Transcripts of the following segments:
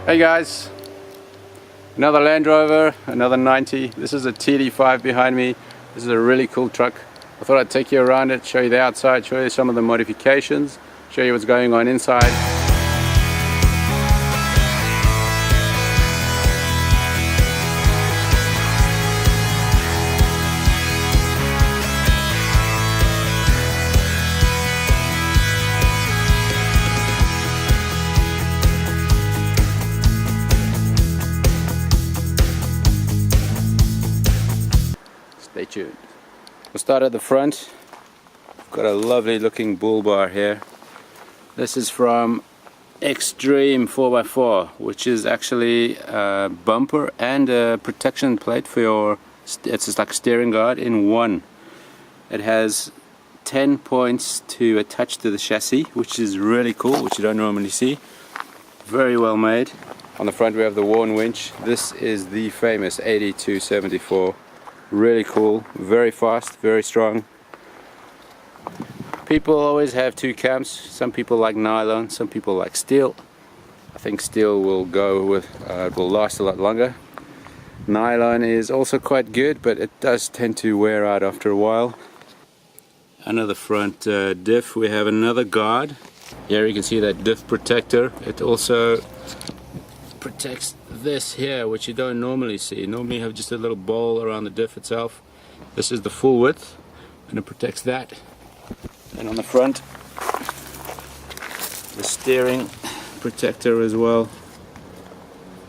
Hey guys, another Land Rover, another 90. This is a TD5 behind me. This is a really cool truck. I thought I'd take you around it, show you the outside, show you some of the modifications, show you what's going on inside. Stay tuned. We'll start at the front. We've got a lovely looking bull bar here. This is from Extreme 4x4, which is actually a bumper and a protection plate for your, it's just like a steering guard in one. It has 10 points to attach to the chassis, which is really cool, which you don't normally see. Very well made. On the front we have the worn winch. This is the famous 8274. Really cool, very fast, very strong. People always have two camps. Some people like nylon, some people like steel. I think steel will go with, will last a lot longer. Nylon is also quite good, but it does tend to wear out after a while. Another front diff, we have another guard. Here you can see that diff protector. It also protects this here, which you don't normally see. Normally you have just a little bowl around the diff itself. This is the full width and it protects that. And on the front, the steering protector as well.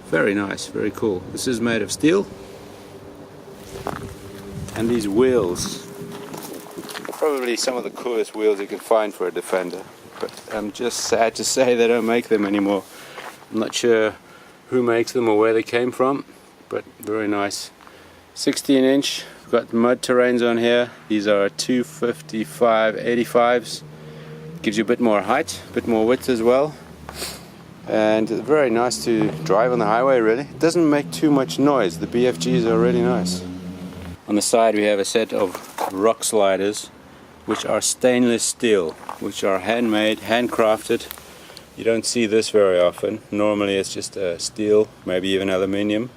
Very nice, very cool. This is made of steel. And these wheels, probably some of the coolest wheels you can find for a Defender, but I'm just sad to say they don't make them anymore. I'm not sure who makes them or where they came from, but very nice. 16-inch, we've got mud terrains on here. These are 255 85s. Gives you a bit more height, a bit more width as well, and very nice to drive on the highway. Really, it doesn't make too much noise. The BFGs are really nice. On the side we have a set of rock sliders, which are stainless steel, which are handmade, handcrafted. You don't see this very often. Normally it's just steel, maybe even aluminium,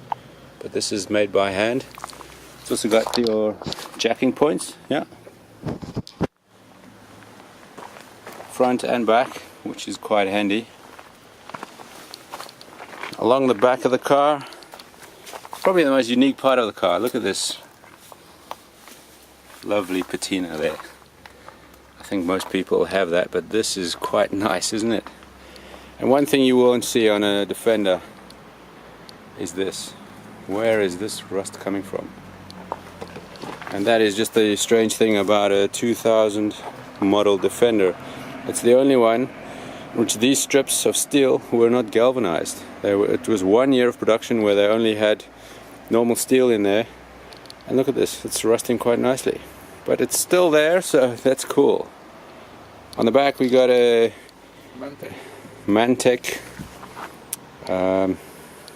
but this is made by hand. It's also got your jacking points, yeah, front and back, which is quite handy. Along the back of the car, probably the most unique part of the car. Look at this lovely patina there. I think most people have that, but this is quite nice, isn't it? And one thing you won't see on a Defender is this. Where is this rust coming from? And that is just the strange thing about a 2000 model Defender. It's the only one which these strips of steel were not galvanized. It was 1 year of production where they only had normal steel in there. And look at this, it's rusting quite nicely. But it's still there, so that's cool. On the back we got a Mantec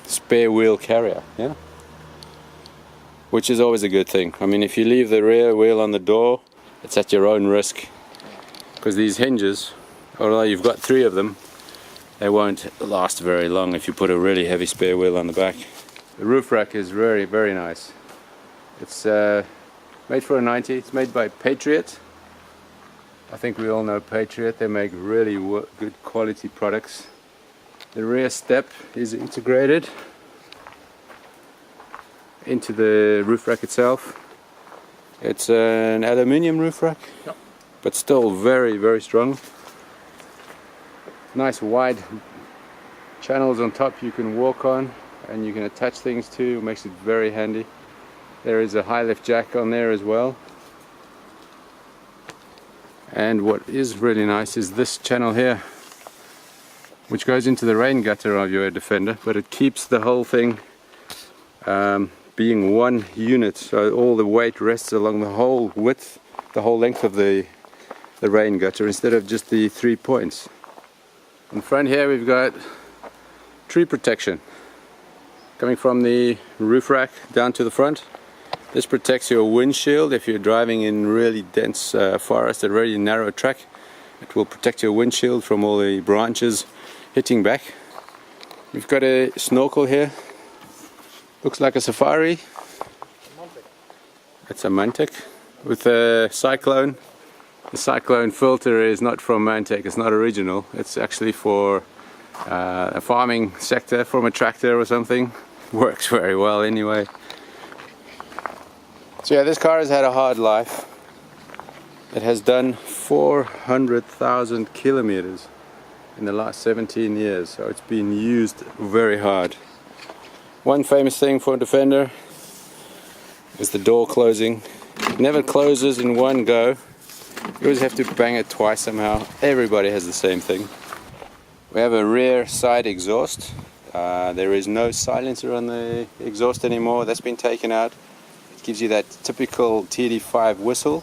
spare wheel carrier, yeah, which is always a good thing. I mean, if you leave the rear wheel on the door, it's at your own risk, because these hinges, although you've got 3 of them, they won't last very long if you put a really heavy spare wheel on the back. The roof rack is very, very nice. It's made for a 90. It's made by Patriot. I think we all know Patriot. They make really good quality products. The rear step is integrated into the roof rack itself. It's an aluminium roof rack, yep, but still very, very strong. Nice wide channels on top you can walk on and you can attach things to. It makes it very handy. There is a high lift jack on there as well. And what is really nice is this channel here, which goes into the rain gutter of your Defender, but it keeps the whole thing being one unit, so all the weight rests along the whole width, the whole length of the rain gutter, instead of just the 3 points. In front here we've got tree protection coming from the roof rack down to the front. This protects your windshield if you're driving in really dense forest, a really narrow track. It will protect your windshield from all the branches hitting back. We've got a snorkel here. Looks like a Safari. It's a Mantic with a Cyclone. The Cyclone filter is not from Mantic, it's not original. It's actually for a farming sector from a tractor or something. Works very well anyway. So yeah, this car has had a hard life. It has done 400,000 kilometers in the last 17 years, so it's been used very hard. One famous thing for a Defender is the door closing. It never closes in one go. You always have to bang it twice somehow. Everybody has the same thing. We have a rear side exhaust. There is no silencer on the exhaust anymore. That's been taken out. It gives you that typical TD5 whistle.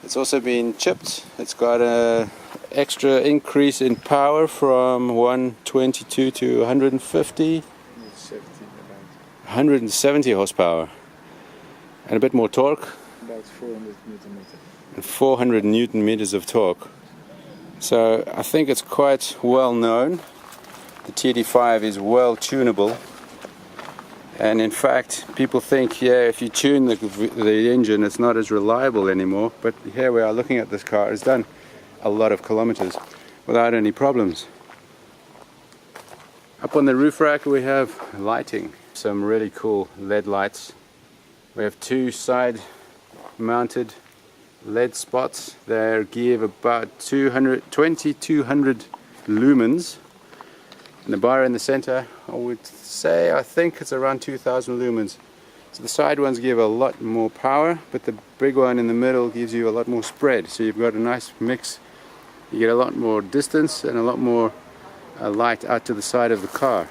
It's also been chipped. It's got an extra increase in power from 122 to 170 horsepower. And a bit more torque. About 400 Newton meters. 400 Newton meters of torque. So I think it's quite well known. The TD5 is well tunable. And in fact, people think, yeah, if you tune the engine, it's not as reliable anymore. But here we are looking at this car. It's done a lot of kilometers without any problems. Up on the roof rack we have lighting. Some really cool LED lights. We have two side mounted LED spots. They give about 2200 lumens. And the bar in the center, I think it's around 2000 lumens. So the side ones give a lot more power, but the big one in the middle gives you a lot more spread. So you've got a nice mix. You get a lot more distance and a lot more light out to the side of the car.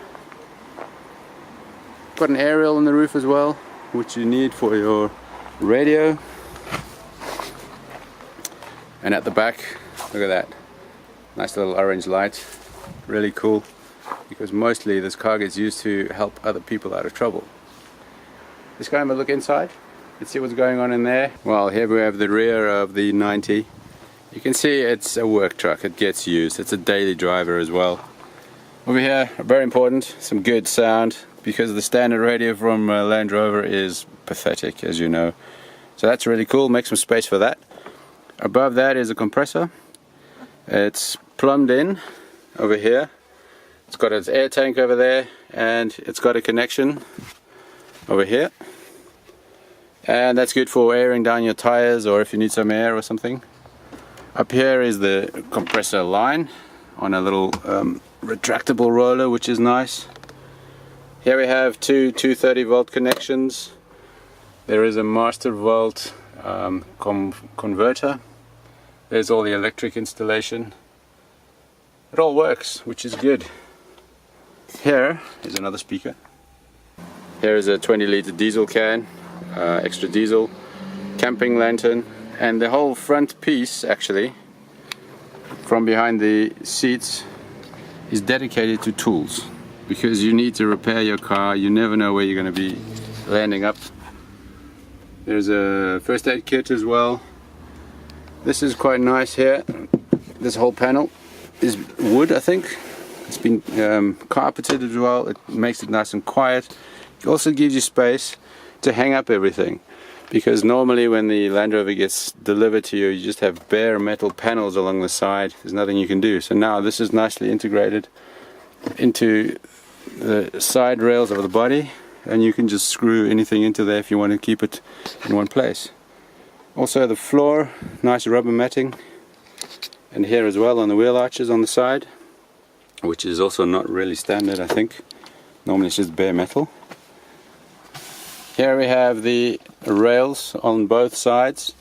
Got an aerial on the roof as well, which you need for your radio. And at the back, look at that. Nice little orange light. Really cool. Because mostly this car gets used to help other people out of trouble. Let's go and have a look inside. Let's see what's going on in there. Well, here we have the rear of the 90. You can see it's a work truck. It gets used. It's a daily driver as well. Over here, very important, some good sound, because the standard radio from Land Rover is pathetic, as you know. So that's really cool. Make some space for that. Above that is a compressor. It's plumbed in over here. It's got its air tank over there, and it's got a connection over here. And that's good for airing down your tires, or if you need some air or something. Up here is the compressor line on a little retractable roller, which is nice. Here we have two 230 volt connections. There is a master volt converter. There's all the electric installation. It all works, which is good. Here is another speaker. Here is a 20-litre diesel can, extra diesel, camping lantern, and the whole front piece, actually, from behind the seats, is dedicated to tools. Because you need to repair your car, you never know where you're going to be landing up. There's a first aid kit as well. This is quite nice here. This whole panel is wood, I think. It's been carpeted as well. It makes it nice and quiet. It also gives you space to hang up everything, because normally when the Land Rover gets delivered to you, you just have bare metal panels along the side. There's nothing you can do. So now this is nicely integrated into the side rails of the body, and you can just screw anything into there if you want to keep it in one place. Also the floor, nice rubber matting, and here as well on the wheel arches on the side, which is also not really standard, I think. Normally it's just bare metal. Here we have the rails on both sides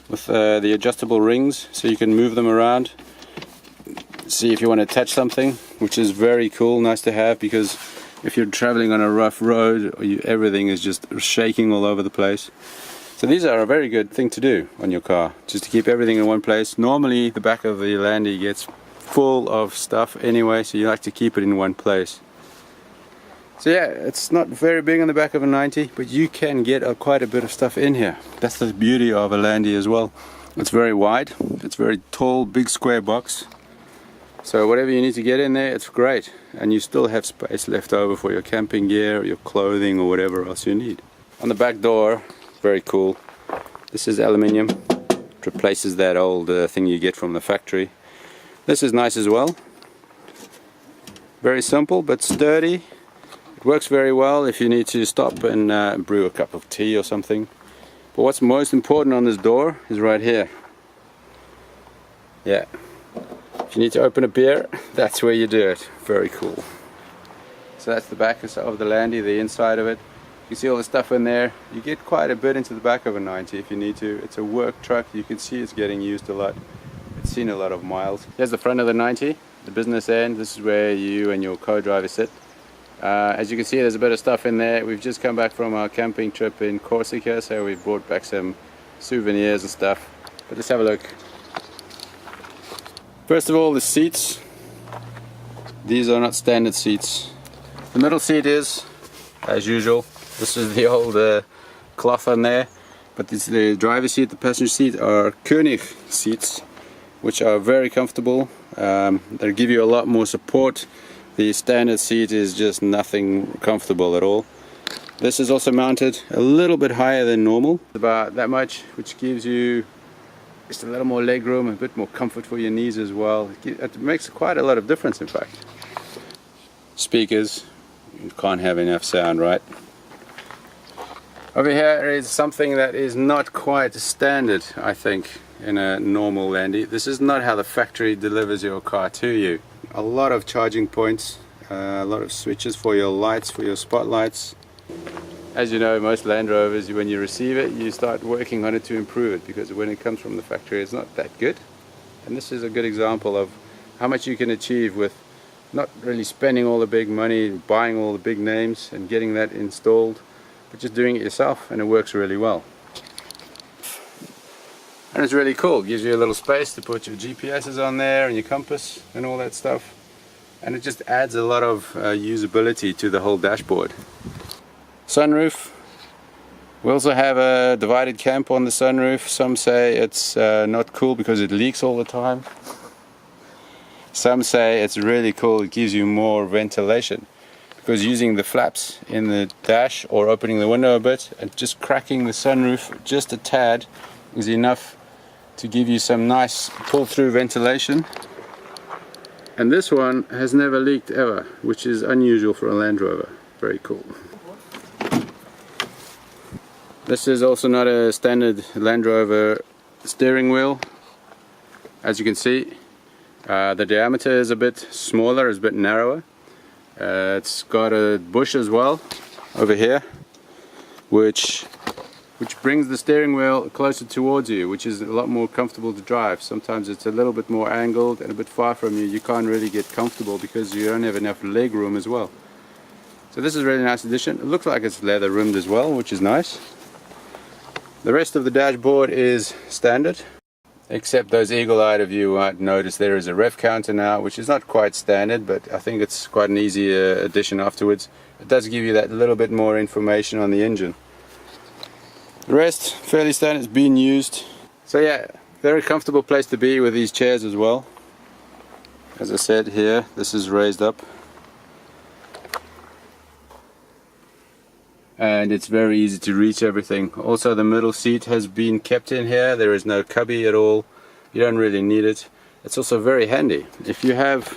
with the adjustable rings, so you can move them around. See if you want to attach something, which is very cool, nice to have, because if you're traveling on a rough road, everything is just shaking all over the place. So these are a very good thing to do on your car, just to keep everything in one place. Normally the back of the Landy gets full of stuff anyway, so you like to keep it in one place. So yeah, it's not very big on the back of a 90, but you can get quite a bit of stuff in here. That's the beauty of a Landy as well. It's very wide, it's very tall, big square box. So whatever you need to get in there, it's great. and you still have space left over for your camping gear, your clothing, or whatever else you need. On the back door, very cool. This is aluminium. It replaces that old thing you get from the factory. This is nice as well. Very simple but sturdy. It works very well if you need to stop and brew a cup of tea or something. But what's most important on this door is right here. Yeah. If you need to open a beer, that's where you do it. Very cool. So that's the back of the Landy, the inside of it. You see all the stuff in there. You get quite a bit into the back of a 90 if you need to. It's a work truck. You can see it's getting used a lot. It's seen a lot of miles. Here's the front of the 90, the business end. This is where you and your co-driver sit. As you can see, there's a bit of stuff in there. We've just come back from our camping trip in Corsica, so we brought back some souvenirs and stuff. But let's have a look. First of all, the seats. These are not standard seats. The middle seat is, as usual, this is the old cloth on there. But this, the driver's seat, the passenger seat are Koenig seats, which are very comfortable. They give you a lot more support. The standard seat is just nothing comfortable at all. This is also mounted a little bit higher than normal, about that much, which gives you just a little more leg room, a bit more comfort for your knees as well. It makes quite a lot of difference, in fact. Speakers, you can't have enough sound, right? Over here is something that is not quite standard, I think, in a normal Landy. This is not how the factory delivers your car to you. A lot of charging points, a lot of switches for your lights, for your spotlights. As you know, most Land Rovers, when you receive it, you start working on it to improve it, because when it comes from the factory, it's not that good. And this is a good example of how much you can achieve with not really spending all the big money, buying all the big names and getting that installed, but just doing it yourself, and it works really well. And it's really cool. It gives you a little space to put your GPSs on there and your compass and all that stuff. And it just adds a lot of usability to the whole dashboard. Sunroof. We also have a divided camp on the sunroof. Some say it's not cool because it leaks all the time. Some say it's really cool, it gives you more ventilation. Because using the flaps in the dash or opening the window a bit and just cracking the sunroof just a tad is enough to give you some nice pull-through ventilation. And this one has never leaked ever, which is unusual for a Land Rover. Very cool. This is also not a standard Land Rover steering wheel. As you can see, the diameter is a bit smaller, is a bit narrower. It's got a bush as well over here, which brings the steering wheel closer towards you, which is a lot more comfortable to drive. Sometimes it's a little bit more angled and a bit far from you. You can't really get comfortable because you don't have enough leg room as well. So this is a really nice addition. It looks like it's leather rimmed as well, which is nice. The rest of the dashboard is standard, except those eagle-eyed of you might notice there is a rev counter now, which is not quite standard, but I think it's quite an easy addition afterwards. It does give you that little bit more information on the engine. The rest, fairly standard, it's been used. So yeah, very comfortable place to be with these chairs as well. As I said here, this is raised up. And it's very easy to reach everything. Also, the middle seat has been kept in here. There is no cubby at all. You don't really need it. It's also very handy. If you have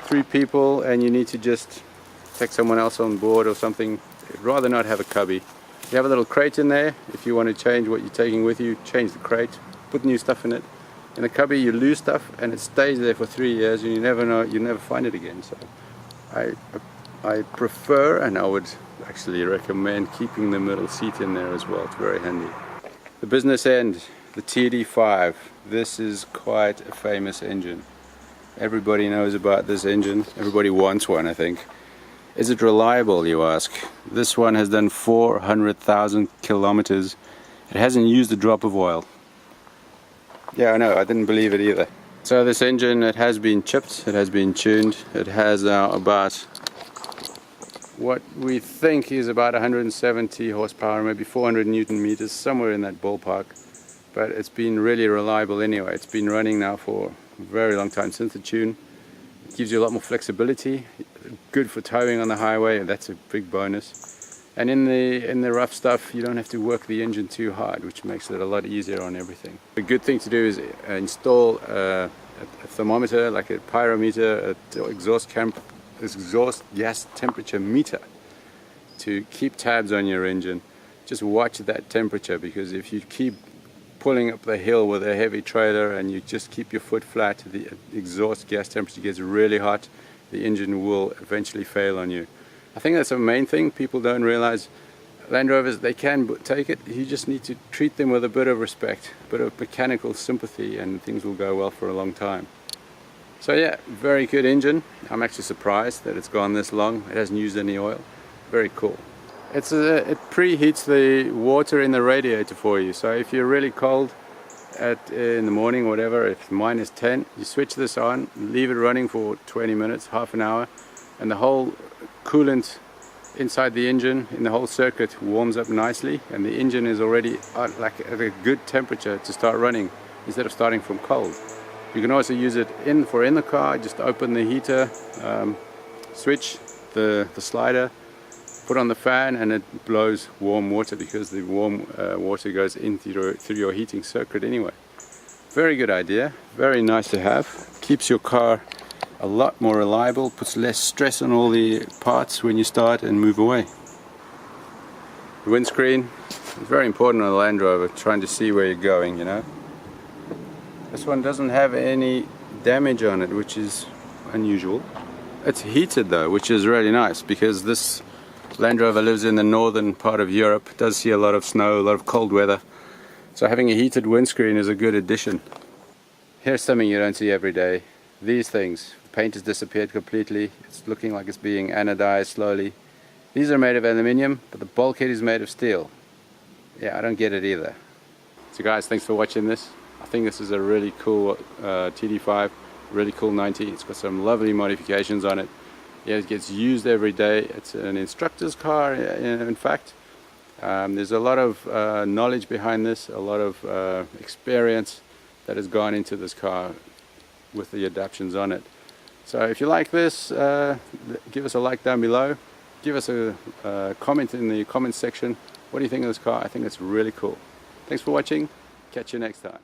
3 people and you need to just take someone else on board or something, you'd rather not have a cubby. You have a little crate in there. If you want to change what you're taking with you, change the crate, put new stuff in it. In a cubby you lose stuff and it stays there for 3 years and you never know, you never find it again. So I prefer, and I would actually recommend, keeping the middle seat in there as well. It's very handy. The business end, the TD5. This is quite a famous engine. Everybody knows about this engine. Everybody wants one, I think. Is it reliable, you ask? This one has done 400,000 kilometers. It hasn't used a drop of oil. Yeah, I know, I didn't believe it either. So this engine, it has been chipped, it has been tuned. It has now about what we think is about 170 horsepower, maybe 400 Newton meters, somewhere in that ballpark. But it's been really reliable anyway. It's been running now for a very long time, since the tune. It gives you a lot more flexibility. good for towing on the highway, and that's a big bonus. And in the rough stuff, you don't have to work the engine too hard, which makes it a lot easier on everything. A good thing to do is install a thermometer, like a pyrometer, exhaust gas temperature meter, to keep tabs on your engine. Just watch that temperature, because if you keep pulling up the hill with a heavy trailer and you just keep your foot flat, the exhaust gas temperature gets really hot, the engine will eventually fail on you. I think that's the main thing people don't realize. Land Rovers, they can take it, you just need to treat them with a bit of respect, a bit of mechanical sympathy, and things will go well for a long time. So yeah, very good engine. I'm actually surprised that it's gone this long. It hasn't used any oil. Very cool. It preheats the water in the radiator for you, so if you're really cold in the morning, whatever, if it's -10, you switch this on, leave it running for 20 minutes, half an hour, and the whole coolant inside the engine, in the whole circuit, warms up nicely, and the engine is already at a good temperature to start running instead of starting from cold. You can also use it in the car. Just open the heater, switch the slider, put on the fan, and it blows warm water, because the warm water goes through your heating circuit anyway. Very good idea, very nice to have. Keeps your car a lot more reliable, puts less stress on all the parts when you start and move away. The windscreen is very important on a Land Rover, trying to see where you're going, you know. This one doesn't have any damage on it, which is unusual. It's heated though, which is really nice, because this Land Rover lives in the northern part of Europe, does see a lot of snow, a lot of cold weather, so having a heated windscreen is a good addition. Here's something you don't see every day. These things, the paint has disappeared completely, it's looking like it's being anodized slowly. These are made of aluminium, but the bulkhead is made of steel. Yeah, I don't get it either. So guys, thanks for watching this. I think this is a really cool TD5, really cool 90. It's got some lovely modifications on it. Yeah, it gets used every day. It's an instructor's car, in fact. There's a lot of knowledge behind this, a lot of experience that has gone into this car with the adaptions on it. So if you like this, give us a like down below. Give us a comment in the comments section. What do you think of this car? I think it's really cool. Thanks for watching. Catch you next time.